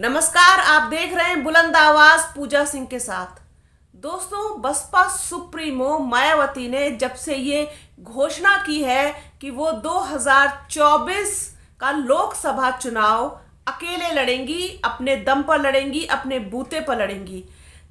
नमस्कार, आप देख रहे हैं बुलंद आवाज पूजा सिंह के साथ। दोस्तों, बसपा सुप्रीमो मायावती ने जब से ये घोषणा की है कि वो 2024 का लोकसभा चुनाव अकेले लड़ेंगी, अपने दम पर लड़ेंगी, अपने बूते पर लड़ेंगी,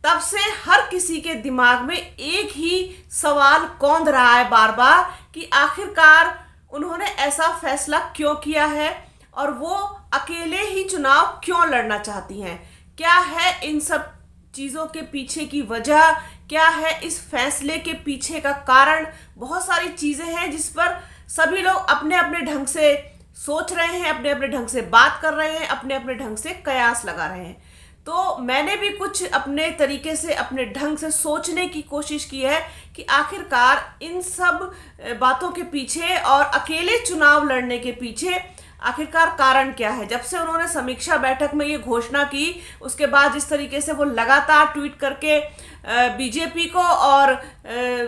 तब से हर किसी के दिमाग में एक ही सवाल कौंध रहा है बार बार कि आखिरकार उन्होंने ऐसा फैसला क्यों किया है और वो अकेले ही चुनाव क्यों लड़ना चाहती हैं। क्या है इन सब चीज़ों के पीछे की वजह, क्या है इस फैसले के पीछे का कारण। बहुत सारी चीज़ें हैं जिस पर सभी लोग अपने अपने ढंग से सोच रहे हैं, अपने अपने ढंग से बात कर रहे हैं, अपने अपने ढंग से कयास लगा रहे हैं। तो मैंने भी कुछ अपने तरीके से, अपने ढंग से सोचने की कोशिश की है कि आखिरकार इन सब बातों के पीछे और अकेले चुनाव लड़ने के पीछे आखिरकार कारण क्या है। जब से उन्होंने समीक्षा बैठक में ये घोषणा की, उसके बाद जिस तरीके से वो लगातार ट्वीट करके बीजेपी को और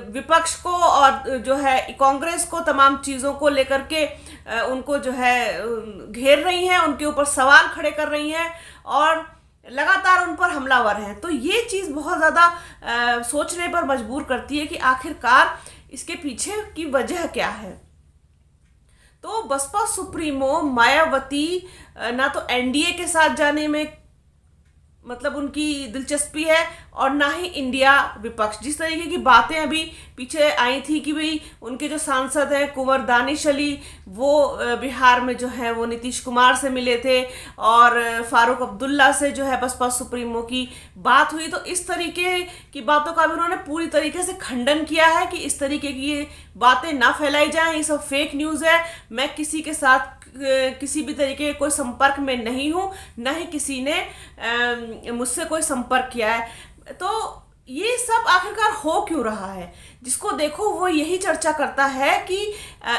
विपक्ष को और जो है कांग्रेस को तमाम चीज़ों को लेकर के उनको जो है घेर रही हैं, उनके ऊपर सवाल खड़े कर रही हैं और लगातार उन पर हमलावर हैं, तो ये चीज़ बहुत ज़्यादा सोचने पर मजबूर करती है कि आखिरकार इसके पीछे की वजह क्या है। तो बसपा सुप्रीमो मायावती ना तो एनडीए के साथ जाने में मतलब उनकी दिलचस्पी है और ना ही इंडिया विपक्ष। जिस तरीके की बातें अभी पीछे आई थी कि भाई उनके जो सांसद हैं कुंवर दानिश अली, वो बिहार में जो है वो नीतीश कुमार से मिले थे और फारूक अब्दुल्ला से जो है बसपा सुप्रीमो की बात हुई, तो इस तरीके की बातों का भी उन्होंने पूरी तरीके से खंडन किया है कि इस तरीके की ये बातें ना फैलाई जाएं, ये सब फेक न्यूज़ है। मैं किसी के साथ किसी भी तरीके के कोई संपर्क में नहीं हूँ, न ही किसी ने मुझसे कोई संपर्क किया है। तो ये सब आखिरकार हो क्यों रहा है? जिसको देखो वो यही चर्चा करता है कि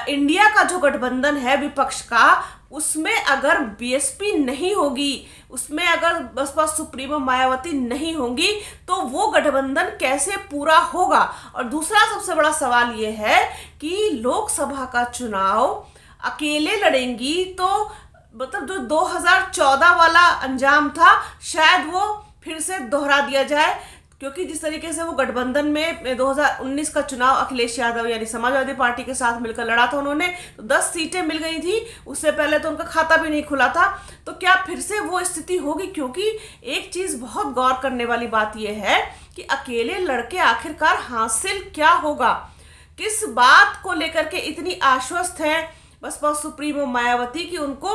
इंडिया का जो गठबंधन है विपक्ष का, उसमें अगर बीएसपी नहीं होगी, उसमें अगर बसपा सुप्रीमो मायावती नहीं होंगी, तो वो गठबंधन कैसे पूरा होगा। और दूसरा सबसे बड़ा सवाल ये है कि लोकसभा का चुनाव अकेले लड़ेंगी तो मतलब जो 2014 वाला अंजाम था शायद वो फिर से दोहरा दिया जाए, क्योंकि जिस तरीके से वो गठबंधन में 2019 का चुनाव अखिलेश यादव यानी समाजवादी पार्टी के साथ मिलकर लड़ा था उन्होंने, तो 10 सीटें मिल गई थी। उससे पहले तो उनका खाता भी नहीं खुला था। तो क्या फिर से वो स्थिति होगी? क्योंकि एक चीज़ बहुत गौर करने वाली बात यह है कि अकेले लड़के आखिरकार हासिल क्या होगा, किस बात को लेकर के इतनी आश्वस्त हैं बसपा सुप्रीमो मायावती कि उनको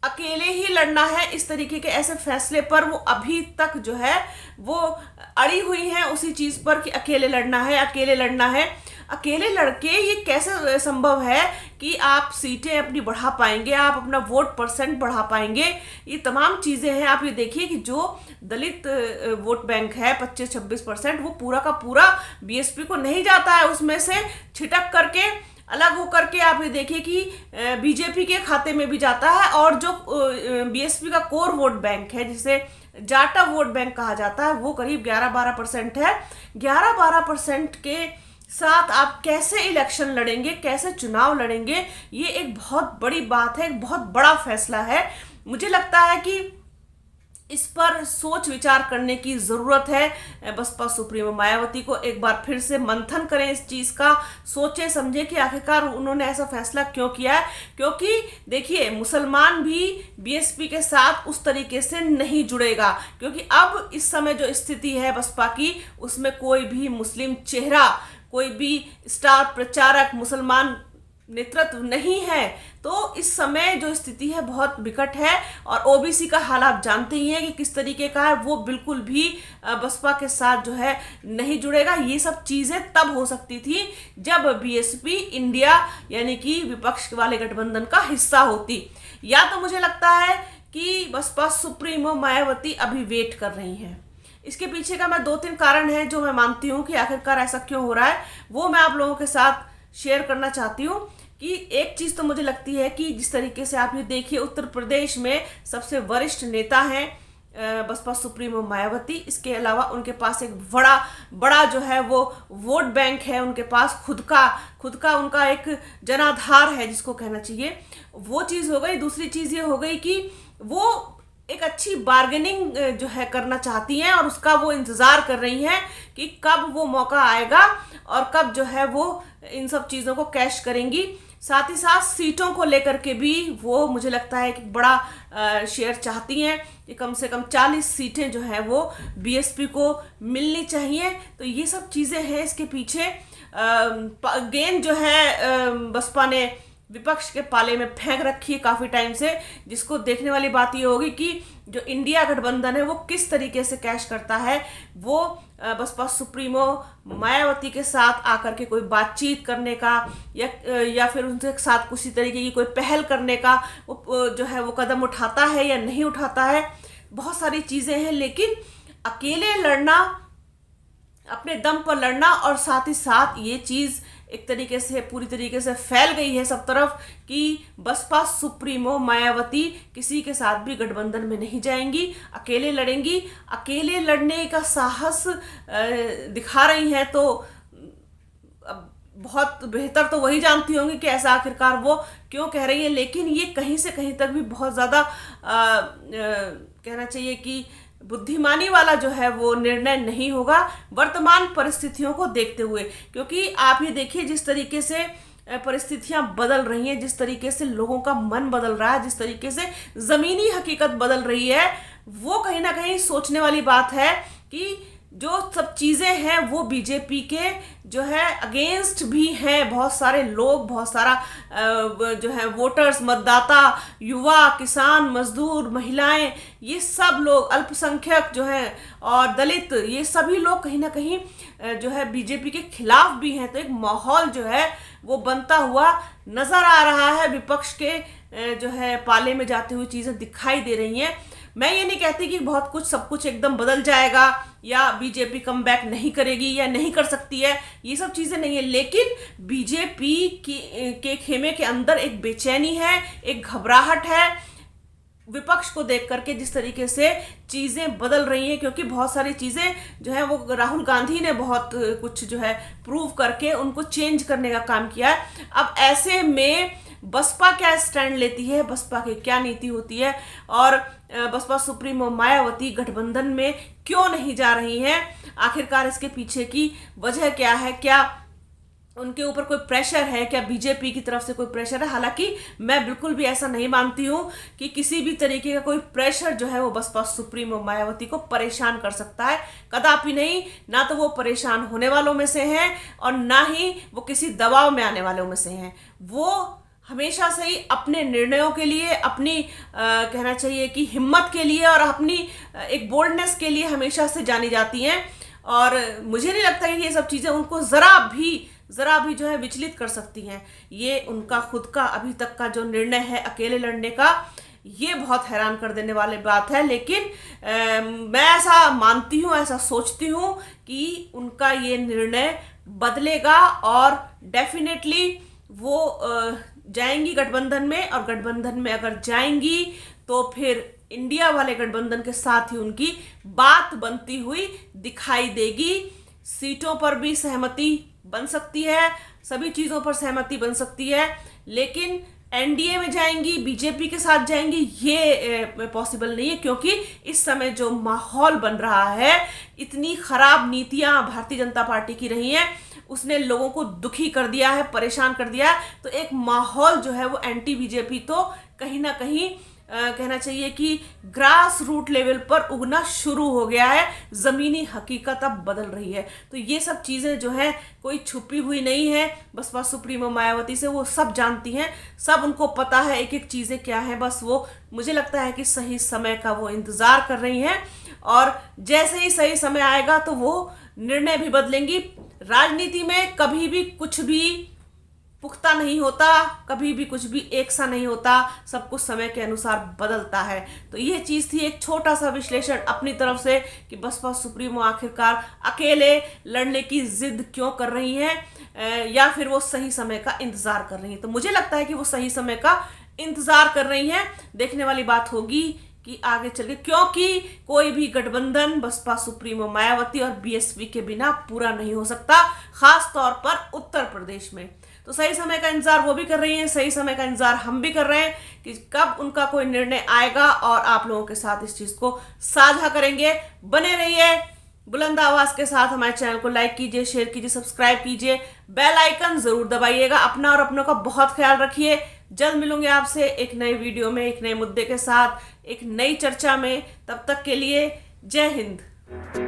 अकेले ही लड़ना है। इस तरीके के ऐसे फैसले पर वो अभी तक जो है वो अड़ी हुई हैं उसी चीज़ पर कि अकेले लड़ना है, अकेले लड़ना है। अकेले लड़के ये कैसे संभव है कि आप सीटें अपनी बढ़ा पाएंगे, आप अपना वोट परसेंट बढ़ा पाएंगे? ये तमाम चीज़ें हैं। आप ये देखिए कि जो दलित वोट बैंक है 25-26%, वो पूरा का पूरा बीएसपी को नहीं जाता है, उसमें से छिटक करके अलग होकर के आप ये देखिए कि बीजेपी के खाते में भी जाता है। और जो बीएसपी का कोर वोट बैंक है, जिसे जाटा वोट बैंक कहा जाता है, वो करीब 11-12% है। 11-12% के साथ आप कैसे इलेक्शन लड़ेंगे, कैसे चुनाव लड़ेंगे? ये एक बहुत बड़ी बात है, एक बहुत बड़ा फैसला है। मुझे लगता है कि इस पर सोच विचार करने की ज़रूरत है। बसपा सुप्रीमो मायावती को एक बार फिर से मंथन करें इस चीज़ का, सोचें समझें कि आखिरकार उन्होंने ऐसा फैसला क्यों किया है। क्योंकि देखिए, मुसलमान भी बीएसपी के साथ उस तरीके से नहीं जुड़ेगा, क्योंकि अब इस समय जो स्थिति है बसपा की, उसमें कोई भी मुस्लिम चेहरा, कोई भी स्टार प्रचारक मुसलमान नेतृत्व नहीं है। तो इस समय जो स्थिति है बहुत विकट है और ओबीसी का हाल आप जानते ही हैं कि किस तरीके का है। वो बिल्कुल भी बसपा के साथ जो है नहीं जुड़ेगा। ये सब चीज़ें तब हो सकती थी जब बीएसपी इंडिया यानी कि विपक्ष वाले गठबंधन का हिस्सा होती। या तो मुझे लगता है कि बसपा सुप्रीमो मायावती अभी वेट कर रही हैं। इसके पीछे का मैं 2-3 कारण हैं जो मैं मानती हूँ कि आखिरकार ऐसा क्यों हो रहा है, वो मैं आप लोगों के साथ शेयर करना चाहती हूँ। कि एक चीज़ तो मुझे लगती है कि जिस तरीके से आप ये देखिए, उत्तर प्रदेश में सबसे वरिष्ठ नेता हैं बसपा सुप्रीमो मायावती। इसके अलावा उनके पास एक बड़ा जो है वो वोट बैंक है, उनके पास खुद का उनका एक जनाधार है जिसको कहना चाहिए। वो चीज़ हो गई। दूसरी चीज़ ये हो गई कि वो एक अच्छी बार्गेनिंग जो है करना चाहती हैं और उसका वो इंतज़ार कर रही हैं कि कब वो मौका आएगा और कब जो है वो इन सब चीज़ों को कैश करेंगी। साथ ही साथ सीटों को लेकर के भी वो मुझे लगता है कि बड़ा शेयर चाहती हैं कि कम से कम 40 सीटें जो है वो बीएसपी को मिलनी चाहिए। तो ये सब चीज़ें हैं इसके पीछे। गेंद जो है बसपा ने विपक्ष के पाले में फेंक रखी है काफ़ी टाइम से, जिसको देखने वाली बात ये होगी कि जो इंडिया गठबंधन है वो किस तरीके से कैश करता है। वो बसपा सुप्रीमो मायावती के साथ आकर के कोई बातचीत करने का या फिर उनके साथ किसी तरीके की कोई पहल करने का वो जो है वो कदम उठाता है या नहीं उठाता है। बहुत सारी चीज़ें हैं, लेकिन अकेले लड़ना, अपने दम पर लड़ना, और साथ ही साथ ये चीज़ एक तरीके से पूरी तरीके से फैल गई है सब तरफ कि बसपा सुप्रीमो मायावती किसी के साथ भी गठबंधन में नहीं जाएंगी, अकेले लड़ेंगी। अकेले लड़ने का साहस दिखा रही हैं तो अब बहुत बेहतर तो वही जानती होंगी कि ऐसा आखिरकार वो क्यों कह रही है। लेकिन ये कहीं से कहीं तक भी बहुत ज़्यादा कहना चाहिए कि बुद्धिमानी वाला जो है वो निर्णय नहीं होगा वर्तमान परिस्थितियों को देखते हुए। क्योंकि आप ये देखिए जिस तरीके से परिस्थितियां बदल रही हैं, जिस तरीके से लोगों का मन बदल रहा है, जिस तरीके से ज़मीनी हकीकत बदल रही है, वो कहीं ना कहीं सोचने वाली बात है कि जो सब चीज़ें हैं वो बीजेपी के जो है अगेंस्ट भी हैं। बहुत सारे लोग, बहुत सारा जो है वोटर्स, मतदाता, युवा, किसान, मजदूर, महिलाएं, ये सब लोग, अल्पसंख्यक जो हैं और दलित, ये सभी लोग कहीं ना कहीं जो है बीजेपी के खिलाफ भी हैं। तो एक माहौल जो है वो बनता हुआ नज़र आ रहा है। विपक्ष के जो है पाले में जाते हुए चीज़ें दिखाई दे रही हैं। मैं ये नहीं कहती कि बहुत कुछ सब कुछ एकदम बदल जाएगा या बीजेपी कम बैक नहीं करेगी या नहीं कर सकती है, ये सब चीज़ें नहीं है। लेकिन बीजेपी के खेमे के अंदर एक बेचैनी है, एक घबराहट है विपक्ष को देख करके, जिस तरीके से चीज़ें बदल रही हैं। क्योंकि बहुत सारी चीज़ें जो है वो राहुल गांधी ने बहुत कुछ जो है प्रूव करके उनको चेंज करने का काम किया है। अब ऐसे में बसपा क्या स्टैंड लेती है, बसपा की क्या नीति होती है, और बसपा सुप्रीमो मायावती गठबंधन में क्यों नहीं जा रही हैं, आखिरकार इसके पीछे की वजह क्या है, क्या उनके ऊपर कोई प्रेशर है, क्या बीजेपी की तरफ से कोई प्रेशर है। हालांकि मैं बिल्कुल भी ऐसा नहीं मानती हूं कि किसी भी तरीके का कोई प्रेशर जो है वो बसपा सुप्रीमो मायावती को परेशान कर सकता है, कदापि नहीं। ना तो वो परेशान होने वालों में से हैं और ना ही वो किसी दबाव में आने वालों में से हैं। वो हमेशा से ही अपने निर्णयों के लिए, अपनी कहना चाहिए कि हिम्मत के लिए और अपनी एक बोल्डनेस के लिए हमेशा से जानी जाती हैं। और मुझे नहीं लगता कि ये सब चीज़ें उनको ज़रा भी जो है विचलित कर सकती हैं। ये उनका खुद का अभी तक का जो निर्णय है अकेले लड़ने का, ये बहुत हैरान कर देने वाली बात है। लेकिन मैं ऐसा मानती हूँ, ऐसा सोचती हूँ कि उनका ये निर्णय बदलेगा और डेफिनेटली वो जाएंगी गठबंधन में। और गठबंधन में अगर जाएंगी तो फिर इंडिया वाले गठबंधन के साथ ही उनकी बात बनती हुई दिखाई देगी। सीटों पर भी सहमति बन सकती है, सभी चीज़ों पर सहमति बन सकती है। लेकिन एनडीए में जाएंगी, बीजेपी के साथ जाएंगी, ये पॉसिबल नहीं है। क्योंकि इस समय जो माहौल बन रहा है, इतनी खराब नीतियां भारतीय जनता पार्टी की रही हैं, उसने लोगों को दुखी कर दिया है, परेशान कर दिया है। तो एक माहौल जो है वो एंटी बीजेपी तो कहीं ना कहीं कहना चाहिए कि ग्रास रूट लेवल पर उगना शुरू हो गया है। ज़मीनी हकीकत अब बदल रही है। तो ये सब चीज़ें जो है कोई छुपी हुई नहीं है बसपा सुप्रीमो मायावती से, वो सब जानती हैं, सब उनको पता है एक एक चीज़ें क्या है। बस वो मुझे लगता है कि सही समय का वो इंतज़ार कर रही हैं और जैसे ही सही समय आएगा तो वो निर्णय भी बदलेंगी। राजनीति में कभी भी कुछ भी पुख्ता नहीं होता, कभी भी कुछ भी एक सा नहीं होता, सब कुछ समय के अनुसार बदलता है। तो ये चीज़ थी एक छोटा सा विश्लेषण अपनी तरफ से कि बसपा सुप्रीमो आखिरकार अकेले लड़ने की जिद क्यों कर रही हैं, या फिर वो सही समय का इंतज़ार कर रही हैं। तो मुझे लगता है कि वो सही समय का इंतज़ार कर रही हैं। देखने वाली बात होगी कि आगे चल के, क्योंकि कोई भी गठबंधन बसपा सुप्रीमो मायावती और बीएसपी के बिना पूरा नहीं हो सकता, खास तौर पर उत्तर प्रदेश में। तो सही समय का इंतजार वो भी कर रही हैं, सही समय का इंतजार हम भी कर रहे हैं कि कब उनका कोई निर्णय आएगा और आप लोगों के साथ इस चीज को साझा करेंगे। बने रहिए बुलंद आवाज के साथ। हमारे चैनल को लाइक कीजिए, शेयर कीजिए, सब्सक्राइब कीजिए, बेल आइकन जरूर दबाइएगा। अपना और अपनों का बहुत ख्याल रखिए। जल्द मिलूंगे आपसे एक नए वीडियो में, एक नए मुद्दे के साथ, एक नई चर्चा में। तब तक के लिए जय हिंद।